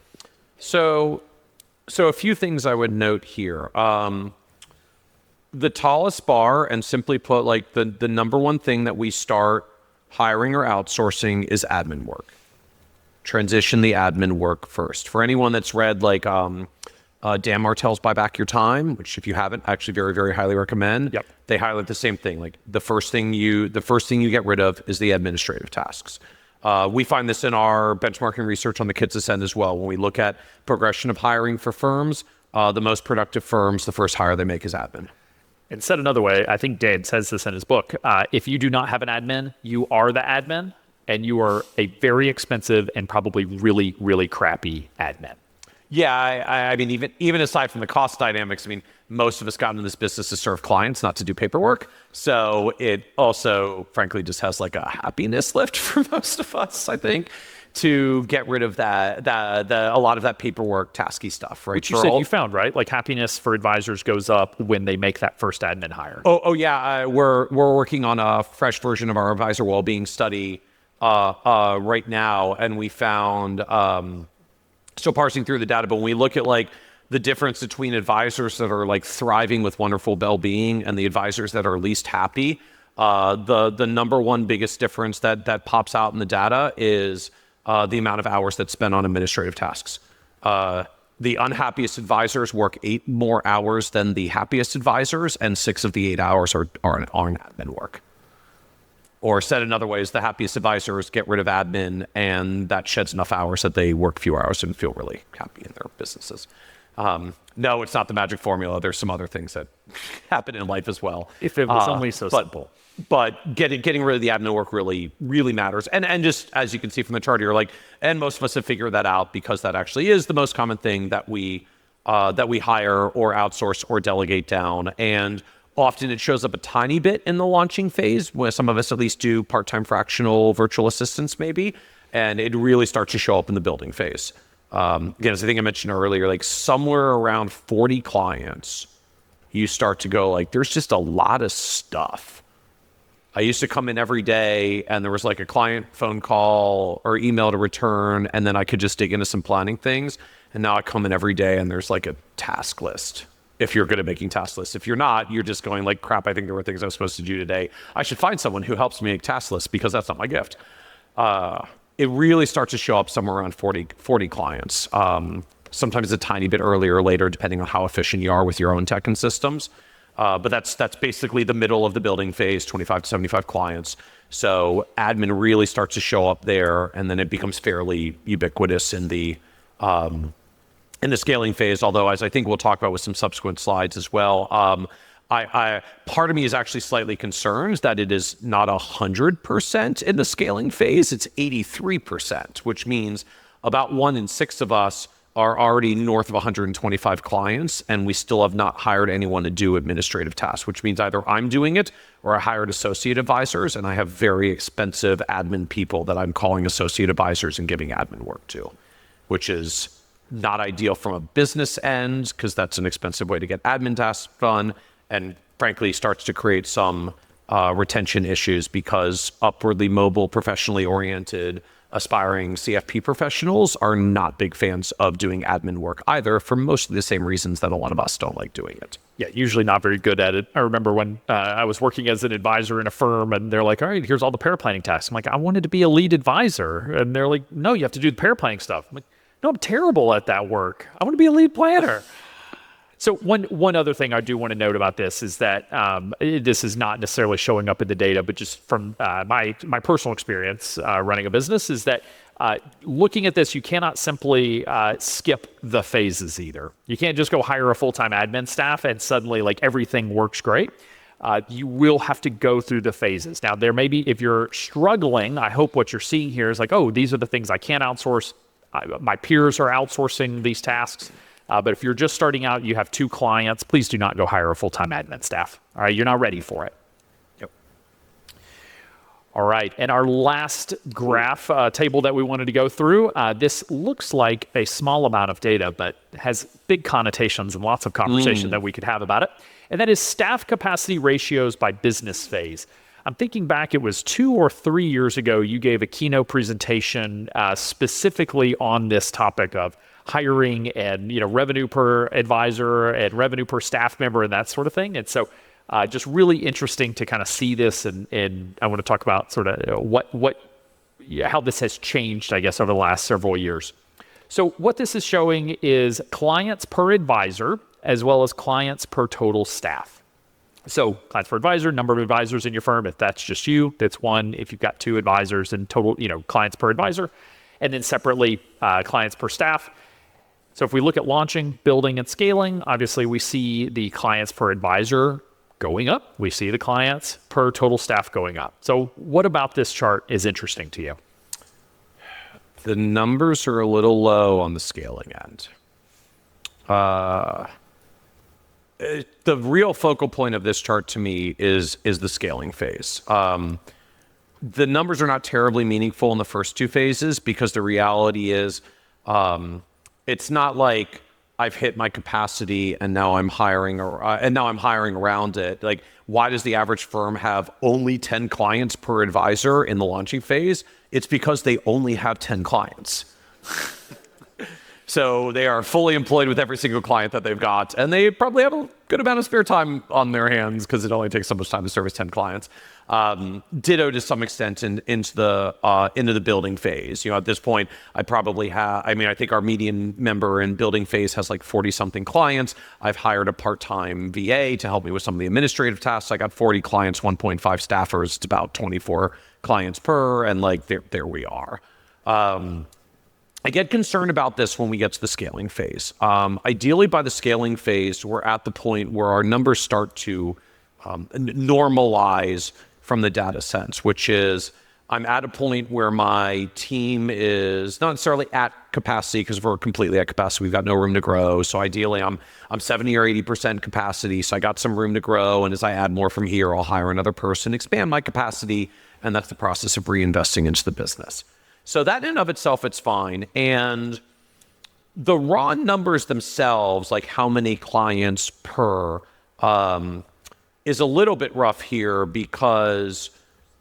So a few things I would note here. The tallest bar, and simply put, like the number one thing that we start hiring or outsourcing is admin work. Transition the admin work first. For anyone that's read like Dan Martell's Buy Back Your Time, which if you haven't, actually very, very highly recommend. Yep. They highlight the same thing. Like the first thing you get rid of is the administrative tasks. We find this in our benchmarking research on the Kitces end as well. When we look at progression of hiring for firms, the most productive firms, the first hire they make is admin. And said another way, I think Dan says this in his book, if you do not have an admin, you are the admin, and you are a very expensive and probably really, really crappy admin. Yeah, I mean, even aside from the cost dynamics, I mean, most of us got into this business to serve clients, not to do paperwork. So it also, frankly, just has like a happiness lift for most of us, I think, to get rid of a lot of that paperwork, tasky stuff, right? Which you said you found, right? Like happiness for advisors goes up when they make that first admin hire. Oh yeah, we're working on a fresh version of our advisor well-being study right now, and we found. Still parsing through the data, but when we look at like the difference between advisors that are like thriving with wonderful well-being and the advisors that are least happy, the number one biggest difference that pops out in the data is the amount of hours that's spent on administrative tasks. The unhappiest advisors work 8 more hours than the happiest advisors, and 6 of the 8 hours are admin work. Or said another way, is the happiest advisors get rid of admin, and that sheds enough hours that they work fewer hours and feel really happy in their businesses. No, it's not the magic formula. There's some other things that happen in life as well. If it was only so simple. But getting rid of the admin work really matters. And just as you can see from the chart here, like, and most of us have figured that out because that actually is the most common thing that we hire or outsource or delegate down. And often it shows up a tiny bit in the launching phase, where some of us at least do part-time fractional virtual assistants maybe, and it really starts to show up in the building phase. Again, as I think I mentioned earlier, like somewhere around 40 clients, you start to go like, there's just a lot of stuff. I used to come in every day and there was like a client phone call or email to return, and then I could just dig into some planning things. And now I come in every day and there's like a task list. If you're good at making task lists. If you're not, you're just going like, crap, I think there were things I was supposed to do today. I should find someone who helps me make task lists because that's not my gift. It really starts to show up somewhere around 40 clients. Sometimes a tiny bit earlier or later, depending on how efficient you are with your own tech and systems. But that's basically the middle of the building phase, 25 to 75 clients. So admin really starts to show up there, and then it becomes fairly ubiquitous in the scaling phase, although as I think we'll talk about with some subsequent slides as well, part of me is actually slightly concerned that it is not 100% in the scaling phase, it's 83%, which means about 1 in 6 of us are already north of 125 clients, and we still have not hired anyone to do administrative tasks, which means either I'm doing it or I hired associate advisors, and I have very expensive admin people that I'm calling associate advisors and giving admin work to, which is not ideal from a business end because that's an expensive way to get admin tasks done, and frankly starts to create some retention issues because upwardly mobile, professionally oriented, aspiring CFP professionals are not big fans of doing admin work either, for mostly the same reasons that a lot of us don't like doing it. Yeah, usually not very good at it. I remember when I was working as an advisor in a firm, and they're like, all right, here's all the paraplanning tasks. I'm like, I wanted to be a lead advisor. And they're like, no, you have to do the paraplanning stuff. I'm like, no, I'm terrible at that work. I want to be a lead planner. So one other thing I do want to note about this is that this is not necessarily showing up in the data, but just from my personal experience running a business is that looking at this, you cannot simply skip the phases either. You can't just go hire a full-time admin staff and suddenly like everything works great. You will have to go through the phases. Now, there may be, if you're struggling, I hope what you're seeing here is like, oh, these are the things I can't outsource. My peers are outsourcing these tasks. But if you're just starting out, you have 2 clients, please do not go hire a full-time admin staff. All right, you're not ready for it. Yep. All right, and our last graph table that we wanted to go through, this looks like a small amount of data, but has big connotations and lots of conversation that we could have about it. And that is staff capacity ratios by business phase. I'm thinking back, it was 2 or 3 years ago, you gave a keynote presentation specifically on this topic of hiring and revenue per advisor and revenue per staff member and that sort of thing. And so just really interesting to kind of see this, and I want to talk about sort of how this has changed, I guess, over the last several years. So what this is showing is clients per advisor as well as clients per total staff. So clients per advisor, number of advisors in your firm. If that's just you, that's 1. If you've got 2 advisors and total, clients per advisor, and then separately clients per staff. So if we look at launching, building, and scaling, obviously we see the clients per advisor going up. We see the clients per total staff going up. So what about this chart is interesting to you? The numbers are a little low on the scaling end. The real focal point of this chart to me is the scaling phase. The numbers are not terribly meaningful in the first two phases because the reality is it's not like I've hit my capacity and now I'm hiring around it. Like, why does the average firm have only 10 clients per advisor in the launching phase? It's because they only have 10 clients. So they are fully employed with every single client that they've got, and they probably have a good amount of spare time on their hands because it only takes so much time to service 10 clients. Ditto to some extent into the building phase. At this point, I think our median member in building phase has like 40 something clients. I've hired a part-time VA to help me with some of the administrative tasks. I got 40 clients, 1.5 staffers. It's about 24 clients per, and like there we are. I get concerned about this when we get to the scaling phase. Ideally, by the scaling phase, we're at the point where our numbers start to normalize from the data sense, which is I'm at a point where my team is not necessarily at capacity because we're completely at capacity. We've got no room to grow. So ideally, I'm 70 or 80% capacity. So I got some room to grow. And as I add more from here, I'll hire another person, expand my capacity. And that's the process of reinvesting into the business. So that in and of itself, it's fine. And the raw numbers themselves, like how many clients per, is a little bit rough here because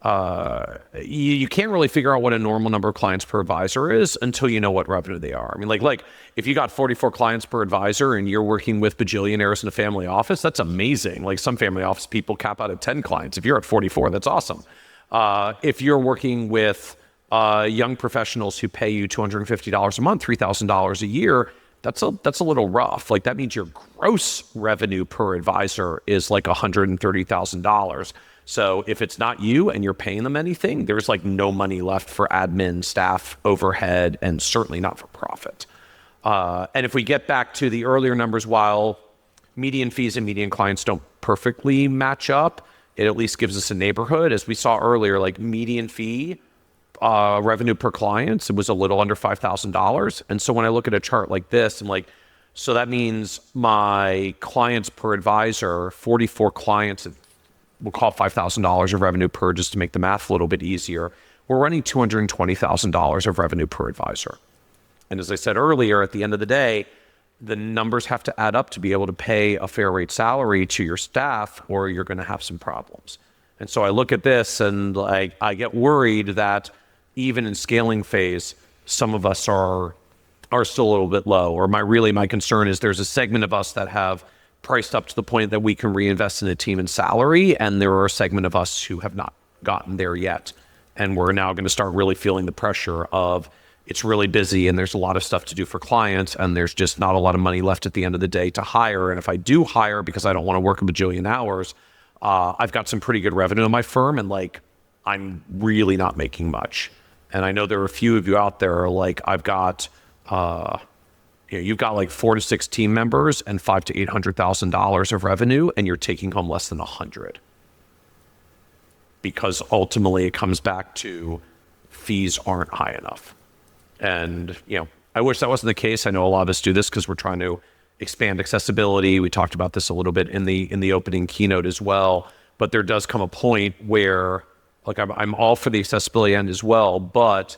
you can't really figure out what a normal number of clients per advisor is until you know what revenue they are. I mean, like if you got 44 clients per advisor and you're working with bajillionaires in a family office, that's amazing. Like some family office people cap out at 10 clients. If you're at 44, that's awesome. If you're working with young professionals who pay you $250 a month, $3,000 a year, that's a little rough. Like that means your gross revenue per advisor is like $130,000. So if it's not you and you're paying them anything, there's like no money left for admin, staff, overhead, and certainly not for profit. And if we get back to the earlier numbers, while median fees and median clients don't perfectly match up, it at least gives us a neighborhood. As we saw earlier, like median fee revenue per client, it was a little under $5,000. And so when I look at a chart like this, I'm like, so that means my clients per advisor, 44 clients, we'll call $5,000 of revenue per just to make the math a little bit easier. We're running $220,000 of revenue per advisor. And as I said earlier, at the end of the day, the numbers have to add up to be able to pay a fair rate salary to your staff, or you're going to have some problems. And so I look at this and like I get worried that even in scaling phase, some of us are still a little bit low. Or my concern is there's a segment of us that have priced up to the point that we can reinvest in a team and salary, and there are a segment of us who have not gotten there yet. And we're now going to start really feeling the pressure of it's really busy and there's a lot of stuff to do for clients, and there's just not a lot of money left at the end of the day to hire. And if I do hire because I don't want to work a bajillion hours, I've got some pretty good revenue in my firm, and like I'm really not making much. And I know there are a few of you out there, like I've got, you've got like 4 to 6 team members and $500,000 to $800,000 of revenue, and you're taking home less than 100. Because ultimately it comes back to fees aren't high enough. And, I wish that wasn't the case. I know a lot of us do this because we're trying to expand accessibility. We talked about this a little bit in the opening keynote as well. But there does come a point where, like, I'm all for the accessibility end as well. But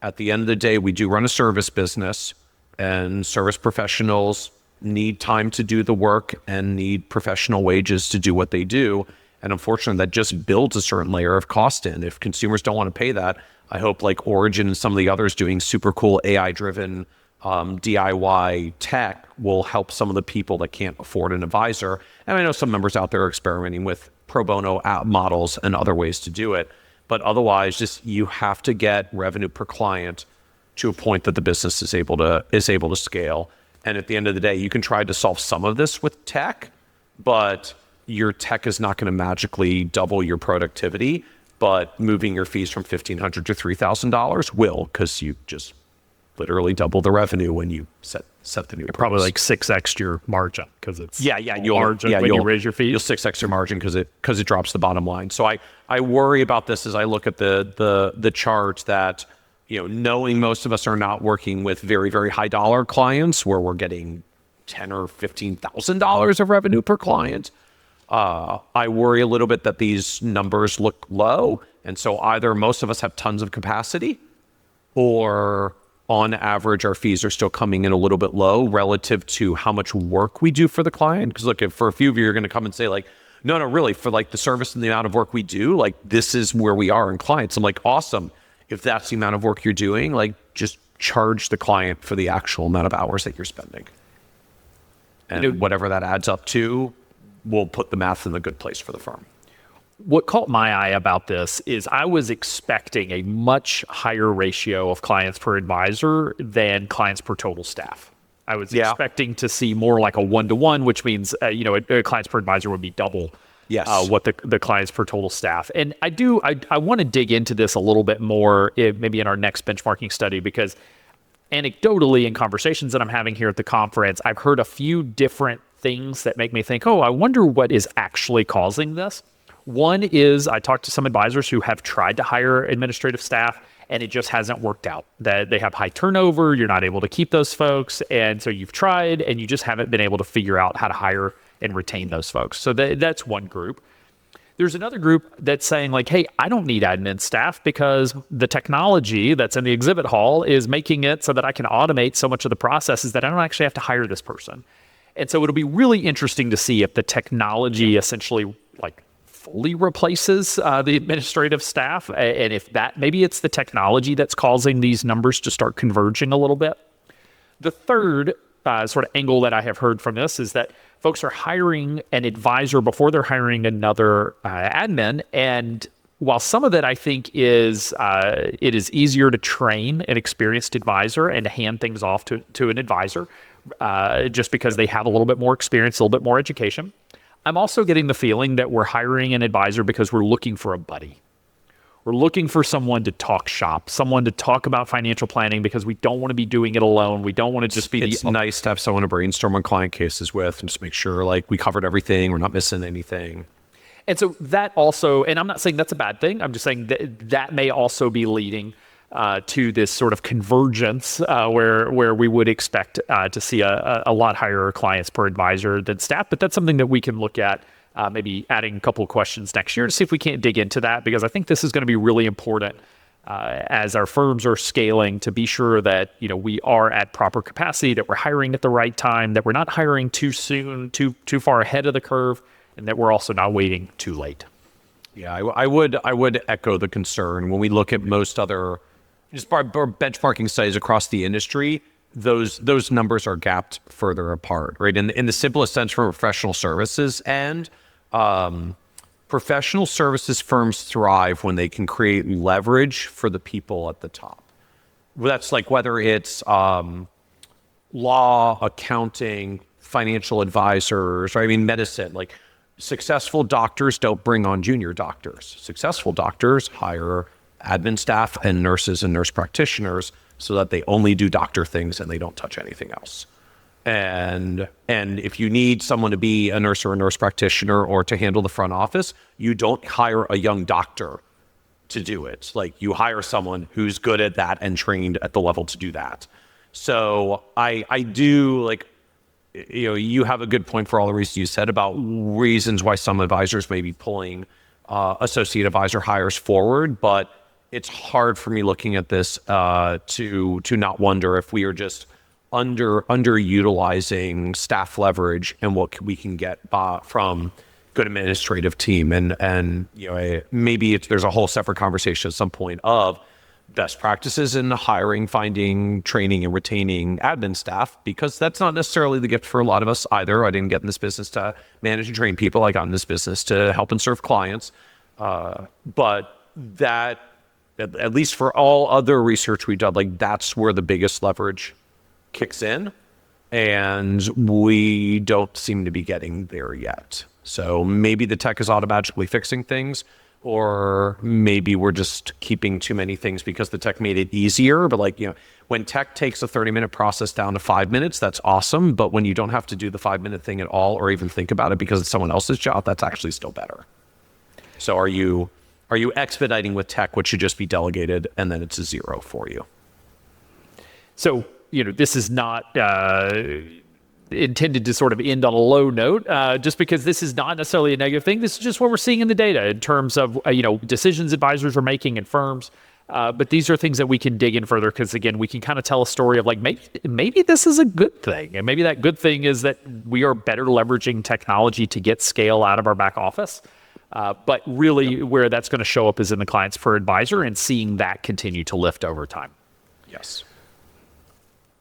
at the end of the day, we do run a service business, and service professionals need time to do the work and need professional wages to do what they do. And unfortunately, that just builds a certain layer of cost in. If consumers don't want to pay that, I hope like Origin and some of the others doing super cool AI-driven DIY tech will help some of the people that can't afford an advisor. And I know some members out there are experimenting with pro bono app models and other ways to do it. But otherwise, just you have to get revenue per client to a point that the business is able to scale. And at the end of the day, you can try to solve some of this with tech, but your tech is not going to magically double your productivity. But moving your fees from $1,500 to $3,000 will, because you just literally double the revenue when you set the new price. Probably like 6x your margin because it's margin when you raise your fees. You'll 6x your margin because it drops the bottom line. So I worry about this as I look at the chart that, knowing most of us are not working with very, very high dollar clients where we're getting $10,000 or $15,000 of revenue per client. I worry a little bit that these numbers look low. And so either most of us have tons of capacity, or on average, our fees are still coming in a little bit low relative to how much work we do for the client. Because look, if for a few of you are going to come and say like, no, really, for like the service and the amount of work we do, like this is where we are in clients. I'm like, awesome. If that's the amount of work you're doing, like just charge the client for the actual amount of hours that you're spending. And whatever that adds up to, we'll put the math in a good place for the firm. What caught my eye about this is I was expecting a much higher ratio of clients per advisor than clients per total staff. I was expecting to see more like a 1-to-1, which means a clients per advisor would be double what the clients per total staff. And I want to dig into this a little bit more, maybe in our next benchmarking study, because anecdotally in conversations that I'm having here at the conference, I've heard a few different things that make me think, oh, I wonder what is actually causing this. One is I talked to some advisors who have tried to hire administrative staff and it just hasn't worked out. That they have high turnover, you're not able to keep those folks, and so you've tried and you just haven't been able to figure out how to hire and retain those folks. So that's one group. There's another group that's saying like, hey, I don't need admin staff because the technology that's in the exhibit hall is making it so that I can automate so much of the processes that I don't actually have to hire this person. And so it'll be really interesting to see if the technology essentially like fully replaces the administrative staff, and if that maybe it's the technology that's causing these numbers to start converging a little bit. The third sort of angle that I have heard from this is that folks are hiring an advisor before they're hiring another admin, and while some of it I think is it is easier to train an experienced advisor and to hand things off to an advisor just because they have a little bit more experience, a little bit more education. I'm also getting the feeling that we're hiring an advisor because we're looking for a buddy. We're looking for someone to talk shop, someone to talk about financial planning because we don't want to be doing it alone. We don't want to just be It's nice to have someone to brainstorm on client cases with and just make sure like we covered everything, we're not missing anything. And so that also, and I'm not saying that's a bad thing. I'm just saying that may also be leading to this sort of convergence where we would expect to see a lot higher clients per advisor than staff. But that's something that we can look at, maybe adding a couple of questions next year to see if we can't dig into that, because I think this is going to be really important as our firms are scaling to be sure that we are at proper capacity, that we're hiring at the right time, that we're not hiring too soon, too far ahead of the curve, and that we're also not waiting too late. Yeah, I would echo the concern when we look at most other just benchmarking studies across the industry. Those numbers are gapped further apart, right? In the simplest sense, from professional services and professional services firms thrive when they can create leverage for the people at the top. That's like whether it's law, accounting, financial advisors, or medicine. Like successful doctors don't bring on junior doctors. Successful doctors hire admin staff and nurses and nurse practitioners so that they only do doctor things and they don't touch anything else. And if you need someone to be a nurse or a nurse practitioner or to handle the front office, you don't hire a young doctor to do it. Like you hire someone who's good at that and trained at the level to do that. So I do like, you have a good point for all the reasons you said about reasons why some advisors may be pulling associate advisor hires forward, but it's hard for me looking at this to not wonder if we are just underutilizing staff leverage and what we can get from good administrative team. And maybe there's a whole separate conversation at some point of best practices in hiring, finding, training, and retaining admin staff, because that's not necessarily the gift for a lot of us either. I didn't get in this business to manage and train people. I got in this business to help and serve clients. But that, at least for all other research we've done, like that's where the biggest leverage kicks in, and we don't seem to be getting there yet. So maybe the tech is automatically fixing things, or maybe we're just keeping too many things because the tech made it easier. But when tech takes a 30-minute process down to 5 minutes, that's awesome. But when you don't have to do the 5-minute thing at all or even think about it because it's someone else's job, that's actually still better. So are you expediting with tech, which should just be delegated, and then it's a zero for you? So, this is not intended to sort of end on a low note, just because this is not necessarily a negative thing. This is just what we're seeing in the data in terms of decisions advisors are making in firms. But these are things that we can dig in further because, again, we can kind of tell a story of like maybe this is a good thing. And maybe that good thing is that we are better leveraging technology to get scale out of our back office. But really where that's going to show up is in the clients per advisor and seeing that continue to lift over time. Yes.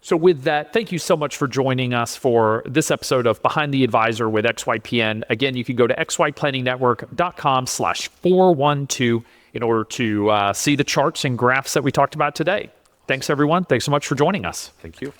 So with that, thank you so much for joining us for this episode of Behind the Advisor with XYPN. Again, you can go to xyplanningnetwork.com/412 in order to see the charts and graphs that we talked about today. Thanks, everyone. Thanks so much for joining us. Thank you.